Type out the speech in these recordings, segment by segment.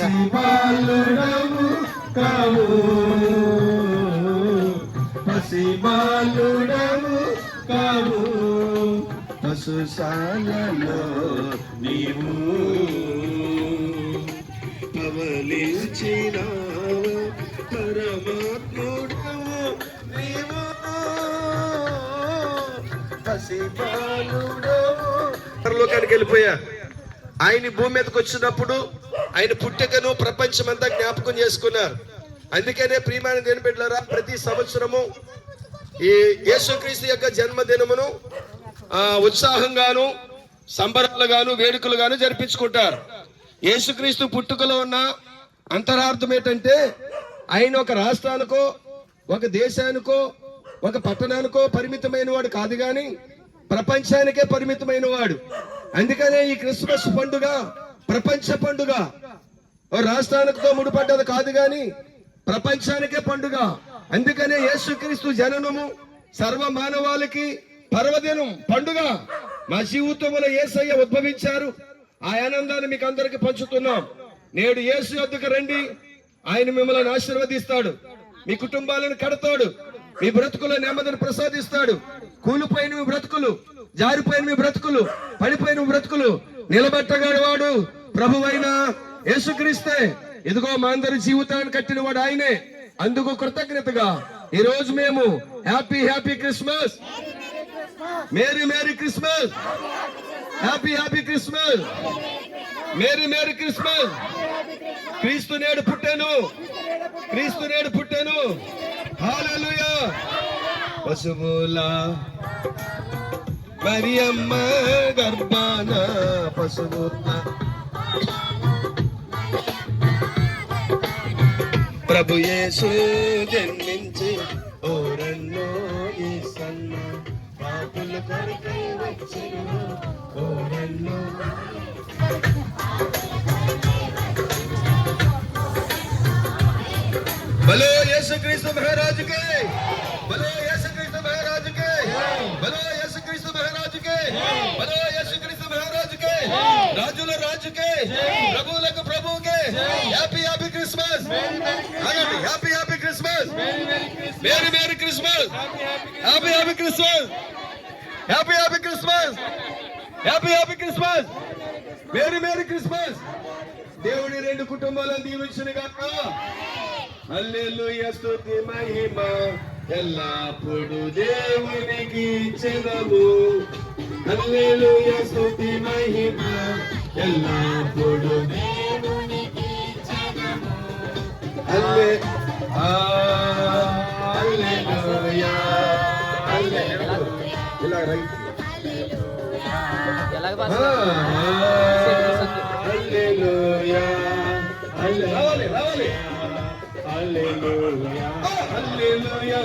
పసిబాలుడవు కావు, పసిబాలుడవు కావు, పశుశాలలో నీవు పవలించినావు, పరమాత్ముడవు నీవు పసిబాలుడవు. పరలోకానికి వెళ్ళిపోయా. ఆయన భూమి మీదకి వచ్చినప్పుడు ఆయన పుట్టుకను ప్రపంచమంతా జ్ఞాపకం చేసుకున్నారు. అందుకనే ప్రియమైన దేవుని బిడ్డలారా, ప్రతి సంవత్సరము ఈ యేసుక్రీస్తు యొక్క జన్మదినమును ఉత్సాహంగాను సంబరాలుగాను వేడుకలుగాను జరిపించుకుంటారు. యేసుక్రీస్తు పుట్టుకలో ఉన్న అంతరార్థం ఏంటంటే ఆయన ఒక రాష్ట్రానికో ఒక దేశానికో ఒక పట్టణానికో పరిమితమైన వాడు కాదు, కానీ ప్రపంచానికే పరిమితమైన వాడు. అందుకనే ఈ క్రిస్మస్ పండుగ ప్రపంచ పండుగ. రాష్ట్రానికితో ముడిపడ్డది కాదు, కానీ ప్రపంచానికే పండుగ. అందుకనే యేసుక్రీస్తు జననము సర్వ మానవాళికి పర్వదినం, పండుగ. మా జీవితంలో యేసయ్య ఉద్భవించారు. ఆ ఆనందాన్ని మీకు అందరికి పంచుతున్నాం. నేడు యేసు వద్దకు రండి, ఆయన మిమ్మల్ని ఆశీర్వదిస్తాడు, మీ కుటుంబాలను కడతాడు, మీ బ్రతుకులో నెమ్మదిని ప్రసాదిస్తాడు. కూలిపోయిన మీ బ్రతుకులు, జారిపోయిన మీ బ్రతుకులు, పడిపోయిన మీ బ్రతుకులు నిలబెట్టగలవాడు ప్రభువైన యేసుక్రీస్తే. ఇదిగో మా అందరి జీవితాన్ని కట్టిన వాడు ఆయనే. అందుకు కృతజ్ఞతగా ఈ రోజు మేము happy happy Christmas, merry merry Christmas, happy happy Christmas, merry merry Christmas. క్రీస్తు నేడు పుట్టాను, క్రీస్తు నేడు పుట్టాను. హల్లెలూయా. పశువుల మరియమ్మ గర్భాన పశువుల ప్రభు యేసు జన్మించి ఓరన్నో ఈ సన్న పాపుల కొరకై వచ్చెను ఓరన్నో. బలో యేసుక్రీస్తు మహారాజుకే, బలో యేసుక్రీస్తు మహారాజుకే, బలో యేసుక్రీస్తు మహారాజుకే, బలో యేసుక్రీస్తు మహారాజుకే, రాజుల రాజుకే, ప్రభువులకు ప్రభువుకే. Happy happy Christmas, happy happy Christmas, merry merry Christmas, happy happy Christmas, happy happy Christmas, happy happy Christmas, merry merry Christmas. దేవుని రెండు కుటుంబాలను దీవించును గాక. హల్లెలూయా. స్తుతి మహిమ ఎల్లప్పుడు దేవునికి చెదము. హల్లెలూయా. స్తుతి మహిమ ఎల్లప్పుడు దేవునికి చెదము. హల్లెలూయా, హల్లెలూయా. ఇలా రైట్. హల్లెలూయా, రావాలి రావాలి. హల్లెలూయా, హల్లెలూయా,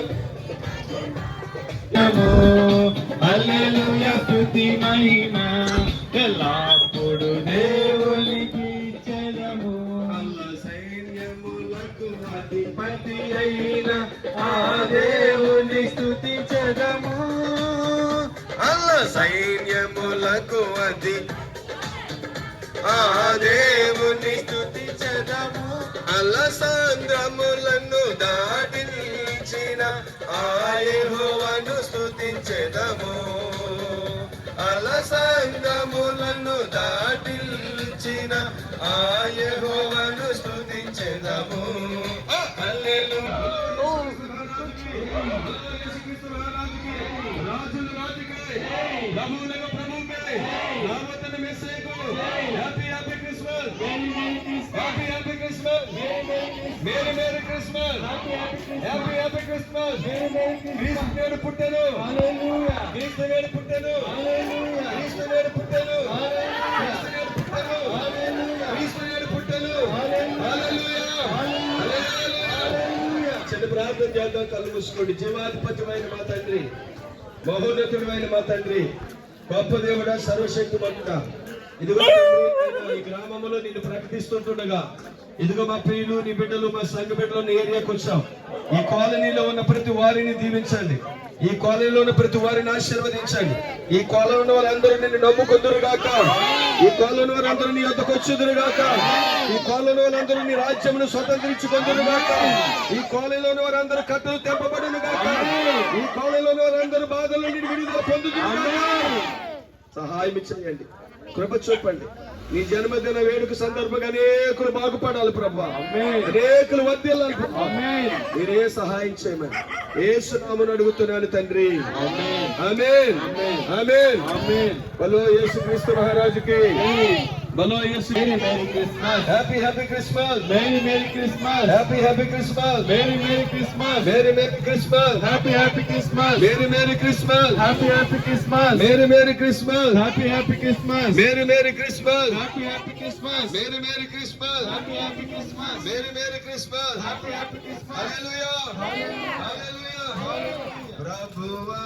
హల్లెలూయా. స్తుతి మహిమ ఎల్లప్పుడు దేవునికి చెదము. అల్ల సైన్యములకు అధిపతి అయిన ఆ దేవుని స్తుతించెదము. అల్ల సైన్యములకు ఆ దేవుని స్తుతించెదము. అలసంద్రములను దాటించిన ఆ యెహోవాను స్తుతించెదము. అలసంద్రములను దాటించిన ఆ యెహోవాను స్తుతించెదము. హల్లెలూయా. రాజుల రాజుకే, ప్రభువులకు ప్రభువుకే, రావతన మెస్సీకు happy happy Christmas, happy happy Christmas, merry merry Christmas, happy happy Christmas. క్రీస్తు నేడు పుట్టెను, క్రీస్తు నేడు పుట్టెను, క్రీస్తు నేడు పుట్టెను, క్రీస్తు నేడు పుట్టెను, క్రీస్తు నేడు పుట్టెను. హల్లెలూయా, హల్లెలూయా. చిన్న ప్రార్థన చేద్దాం. కళ్ళు మూసుకోండి. జీవాధిపత్యమైన మా తండ్రి, మహోన్నతుడమైన మా తండ్రి, గొప్ప దేవుడా, సర్వశక్తిమంతుడా, ఇదిగో ఈ గ్రామంలో నిన్ను ప్రకటిస్తుంటుండగా ఇదిగో మా ప్రియులు నీ బిడ్డలు మా సంఘ బిడ్డలు నీ ఏరియాకి వచ్చాం. ఈ కాలనీలో ఉన్న ప్రతి వారిని దీవించండి. ఈ కాలనీలోని ప్రతి వారిని ఆశీర్వదించండి. ఈ కాలనీలో వారందరూ నిన్ను నమ్ముకుందురు గాక. ఈ కాలనీ వారందరూ నీ యొద్దకు వచ్చుదురు గాక. ఈ కాలనీ వారందరూ నీ రాజ్యమును స్వతంత్రించుకుందురు గాక. ఈ కాలనీలోని వారందరూ కట్టలు తెంపబడును గాక. ఈ కాలనీలోని వారందరూ బాధల నుండి విడుదల పొందుదురు గాక. సహాయం చేయండి, కృప చూపండి. నీ జన్మదిన వేడుక సందర్భంగా అనేకులు బాగుపడాలి ప్రభా, అనేకులు వర్ధిల్లాలి ప్రభా. మీరే సహాయం చేయమని యేసు నామమున అడుగుతున్నాను తండ్రి. ఆమేన్ ఆమేన్ ఆమేన్. బలో యేసుక్రీస్తు మహారాజుకి, బలో యేసు. Merry Christmas, happy happy Christmas, merry Christmas, happy Christmas, merry Christmas, merry Christmas, happy Christmas, merry Christmas, happy Christmas, merry Christmas, happy Christmas, merry Christmas, happy Christmas, merry Christmas, happy Christmas, merry Christmas, happy Christmas. Hallelujah hallelujah. ప్రభువా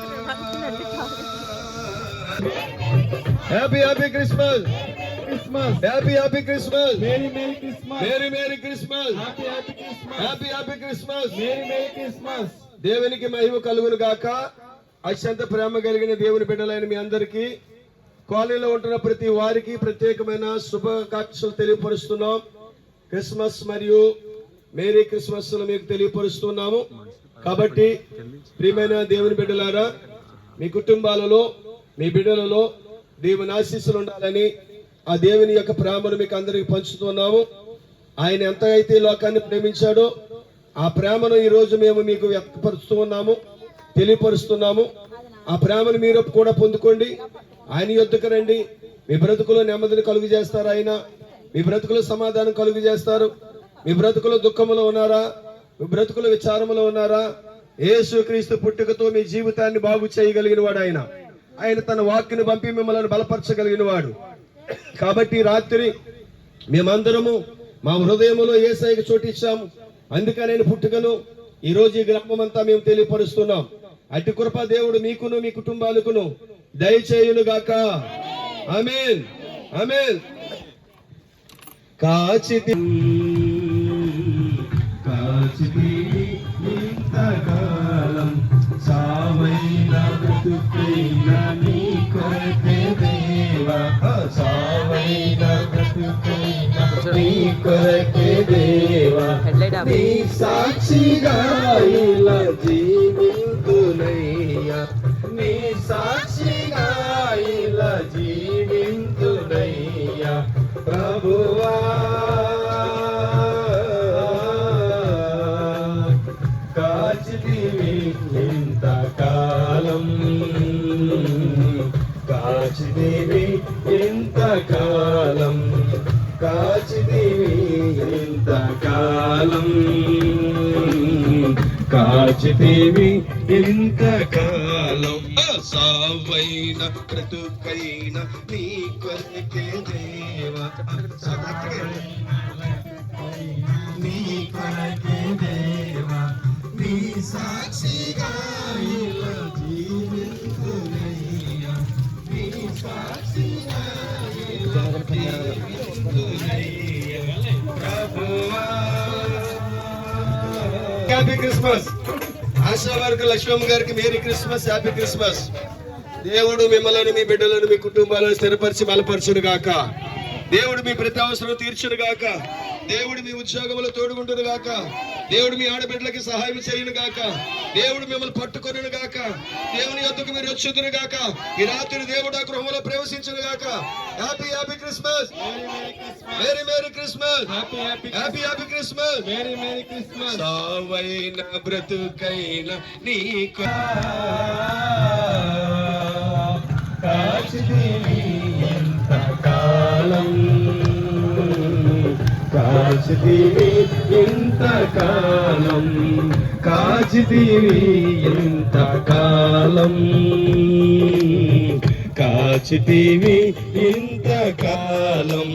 happy Christmas, happy Christmas, merry Christmas, merry Christmas, happy Christmas, merry Christmas. దేవునికి మహిమ కలుగును గాక. అత్యంత ప్రేమ కలిగిన దేవుని బిడ్డలైన మీ అందరికీ, కాలనీలో ఉంటున్న ప్రతి వారికి ప్రత్యేకమైన శుభాకాంక్షలు తెలియపరుస్తున్నాం. క్రిస్మస్ మరియు మేరీ క్రిస్మస్ మీకు తెలియపరుస్తున్నాము. కాబట్టి ప్రియమైన దేవుని బిడ్డలారా, మీ కుటుంబాలలో మీ బిడ్డలలో దేవుని ఆశీస్సులు ఉండాలని ఆ దేవుని యొక్క ప్రేమను మీకు అందరికి పంచుతున్నాము. ఆయన ఎంత అయితే లోకాన్ని ప్రేమించాడో ఆ ప్రేమను ఈ రోజు మేము మీకు వ్యక్తపరుస్తూ ఉన్నాము, తెలియపరుస్తున్నాము. ఆ ప్రేమను మీరు కూడా పొందుకోండి. ఆయన యొద్దకు రండి. మీ బ్రతుకులో నెమ్మదిని కలుగు చేస్తారు. ఆయన మీ బ్రతుకులో సమాధానం కలుగు చేస్తారు. మీ బ్రతుకులో దుఃఖములో ఉన్నారా? మీ బ్రతుకులో విచారములో ఉన్నారా? యేసుక్రీస్తు పుట్టుకతో మీ జీవితాన్ని బాగు చేయగలిగిన వాడు ఆయన. ఆయన తన వాక్కుని పంపి మిమ్మల్ని బలపరచగలిగిన వాడు. కాబట్టి రాత్రి మేమందరము మా హృదయములో యేసయ్యకు చోటిచ్చాము. అందుకని ఆయన పుట్టుకను ఈ రోజు ఈ గ్రామం అంతా మేము తెలియపరుస్తున్నాం. అట్టి కృప దేవుడు మీకును మీ కుటుంబాలకును దయచేయును గాక. ఆమేన్ ఆమేన్. కాచితి ఇంతకాలం సావైన బ్రతుకైన నీ కొరకే దేవా, సావైన బ్రతుకైన నీ కొరకే దేవా, నీ సాక్షిగా ఇలా జీవింతునయ్యా, నీ సాక్షిగా ఇలా జీవింతునయ్యా ప్రభువా. కాచితివి ఇంతకాలం, కాచితివి ఇంతకాలం, కాచితివి ఇంతకాలం, కాచితివి ఇంతకాలం. సావైన బ్రతుకైన నీ కొరకే దేవా, నీ కొరకే దేవా, నీ సాక్షిగా ఇలా జీవింతునయ్యా, నీ సాక్షిగా ఇలా జీవింతునయ్యా ప్రభువా. Happy Christmas. ఆశా వారికి లక్ష్మమ్మ గారికి మేరీ క్రిస్మస్, హ్యాపీ క్రిస్మస్. దేవుడు మిమ్మల్ని మీ బిడ్డలను మీ కుటుంబాలను స్థిరపరిచి బలపరచును గాక. దేవుడు మీ ప్రతి అవసరం తీర్చును గాక. దేవుడు మీ ఉద్యోగంలో తోడుకుంటును గాక. దేవుడు మీ ఆడబిడ్డలకి సహాయం చేయును గాక. దేవుడు మిమ్మల్ని పట్టుకొనును గాక. దేవుని యొద్దకు మీరు వచ్చుదురు గాక. ఈ రాత్రి దేవుడు ఆ గృహంలో ప్రవేశించును గాక. Happy happy Christmas, merry Christmas, happy Christmas, merry Christmas. సావైన బ్రతుకైన నీ కాచితివి ఇంతకాలం, కాచితివి ఇంతకాలం, కాచితివి ఇంతకాలం, కాచితివి ఇంతకాలం.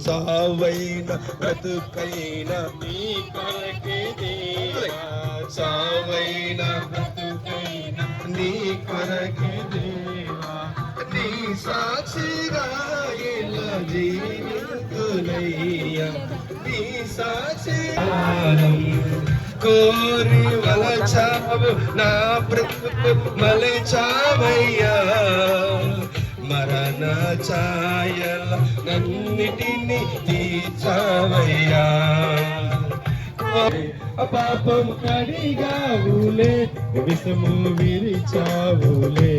సావైన బ్రతుకైన నీ కొరకే దేవా, సావైన బ్రతుకైన నీ కొరకే దేవా, నీ సాక్షిగా ఇలా జీవింతునయ్యా, నీ సాక్షి కోరి వలచావు నా బ్రతుకు మలచావయ్యా మరణ ఛాయల నన్నిటిని తీర్చావయ్యా పాపం కడిగావులే విషము విరిచావులే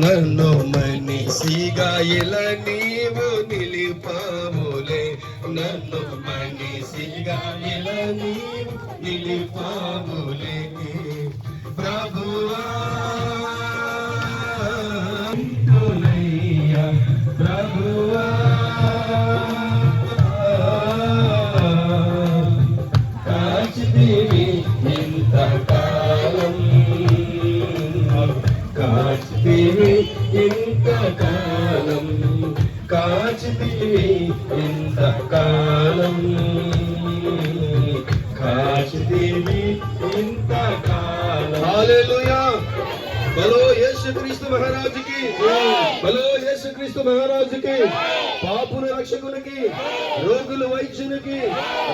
నన్ను మనిషిగా ఇలా నీవు నిలిపావులే నన్ను మనిషిగా ఇలా నీవు నిలిపావులే ప్రభువా ప్రభువా కాచితివి ఇంతకాలం కాచితివి ఇంతకాలం కాచితివి ఇంతకాలం కాచితివి ఇంతకాలం హల్లెలూయా బలో యేసుక్రీస్తు మహారాజుకి బలో యేసుక్రీస్తు మహారాజుకి పాపుల రక్షకునికి రోగుల వైద్యునికి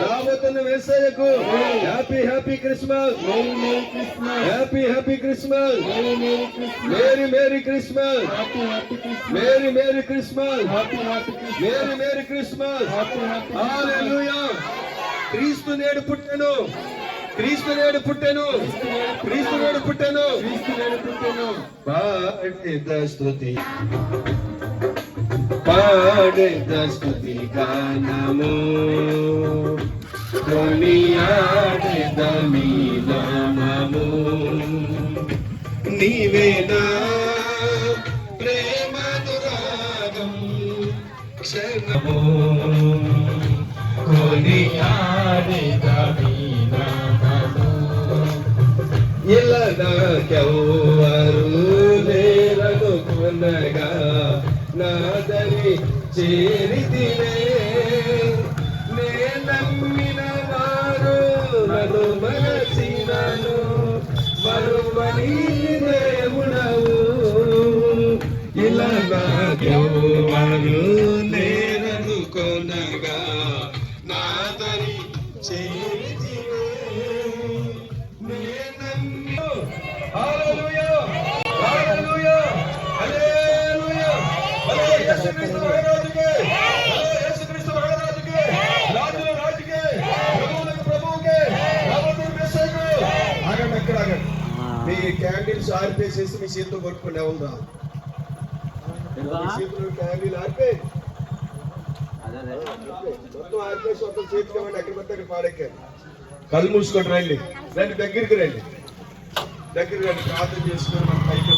రాబోతున్న యేసయ్యకు happy happy Christmas happy happy Christmas merry merry Christmas merry merry Christmas merry merry Christmas హల్లెలూయా క్రీస్తు నేడు పుట్టెను క్రీస్తు నేడు పుట్టెను క్రీస్తు నేడు పుట్టెను పాడేద స్తుతి పాడేద స్తుతి గానము కొనియాడేద మీ నామము నీవేనా ప్రేమానురాగం క్షణము కొనియాడేద మీ ఇలా నాకెవ్వరు లేరనుకునగా నాదరి చేరితివే నే నమ్మిన వారు నన్ను మరచినను మరువని దేవుడవు ఇలా నాకెవ్వరు లేరనుకునగా నాదరి చేరితివే హల్లెలూయా హల్లెలూయా హల్లెలూయా హల్లెలూయా యేసుక్రీస్తు మహారాజుకే యేసుక్రీస్తు మహారాజుకే రాజుల రాజుకే ప్రభువులకు ప్రభువుకే రాబోతున్న మెస్సీకు ఆగండి అక్కడ ఆగండి మీ క్యాండిల్స్ ఆర్పేసేసి మీ చేతితో కొట్టుకునే ఉందా మీ చేతిలో క్యాండిల్ ఆర్పే మొత్తం ఆర్పేసి మొత్తం చేతికి ఇవ్వండి ఎక్కడ పడితే అక్కడ పాడెక్కారు కళ్ళు మూసుకొని రండి రండి దగ్గరికి రండి దగ్గర ప్రార్థన చేసుకొని మనం పైకి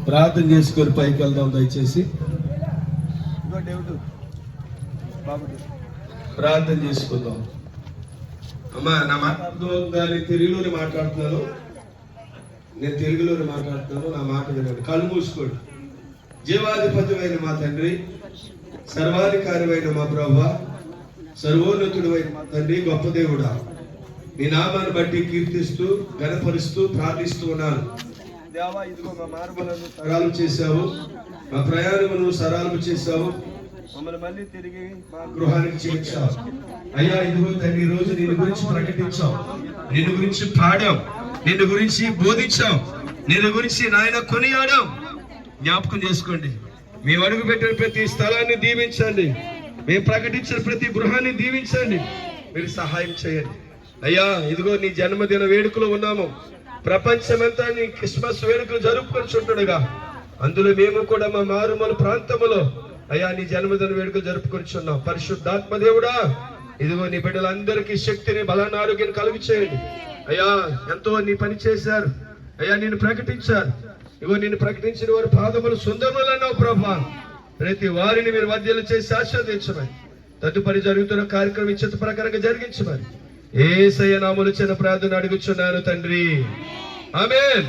ప్రార్థన చేసుకొని పైకి వెళ్దాం దయచేసి ప్రార్థన చేసుకుందాం అమ్మా నా మాట్లాడుతుందని తెలుగులోనే మాట్లాడుతున్నాను నేను తెలుగులోనే మాట్లాడుతున్నాను నా మాట వినండి కళ్ళు మూసుకోండి జీవాధిపతివైన మా తండ్రి సర్వాధికారమైన మా ప్రభువా సర్వోన్నతుడు అయిన మా తండ్రి గొప్ప దేవుడా మీ నామాన్ని బట్టి కీర్తిస్తూ గణపరుస్తూ ప్రార్థిస్తూ ఉన్నాను దేవా ఇదిగో మా మార్గములను సరళం చేశావు మా ప్రయాణమును సరళం చేశావు మమ్మల్ని మళ్ళీ తిరిగి మా గృహానికి చేర్చావు అయ్యా ఇదిగో తండ్రి ఈ రోజు నిన్ను గురించి ప్రకటించాం నిన్ను గురించి పాడాం నిన్ను గురించి బోధించాం నిన్ను గురించి నాయన కొనియాడాం జ్ఞాపకం చేసుకోండి మేము అడుగు పెట్టిన ప్రతి స్థలాన్ని దీవించండి మేము ప్రకటించిన ప్రతి గృహాన్ని దీవించండి మీరు సహాయం చేయండి అయ్యా ఇదిగో నీ జన్మదిన వేడుకలో ఉన్నాము ప్రపంచమంతా నీ క్రిస్మస్ వేడుకలు జరుపుకొనిచుంటుండగా అందులో మేము కూడా మా మారుమూల ప్రాంతములో అయ్యా నీ జన్మదిన వేడుకలు జరుపుకొనిచున్నాం పరిశుద్ధాత్మ దేవుడా ఇదిగో నీ బిడ్డలందరికీ శక్తిని బలాన్ని ఆరోగ్యాన్ని కలుగు చేయండి అయ్యా ఎంతో నీ పని చేశారు అయ్యా నిన్ను ప్రకటించారు ఇగో నిన్ను ప్రకటించిన వారి పాదములు సుందరములు అన్నావు ప్రభా ప్రతి వారిని మీరు వర్ధలు చేసి ఆశీర్వదించమని తదుపరి జరుగుతున్న కార్యక్రమం ఇచ్చత ప్రకారంగా జరిగించమని యేసయ్య నామములో చిన్న ప్రార్థన అడుగుచున్నాను తండ్రి ఆమేన్.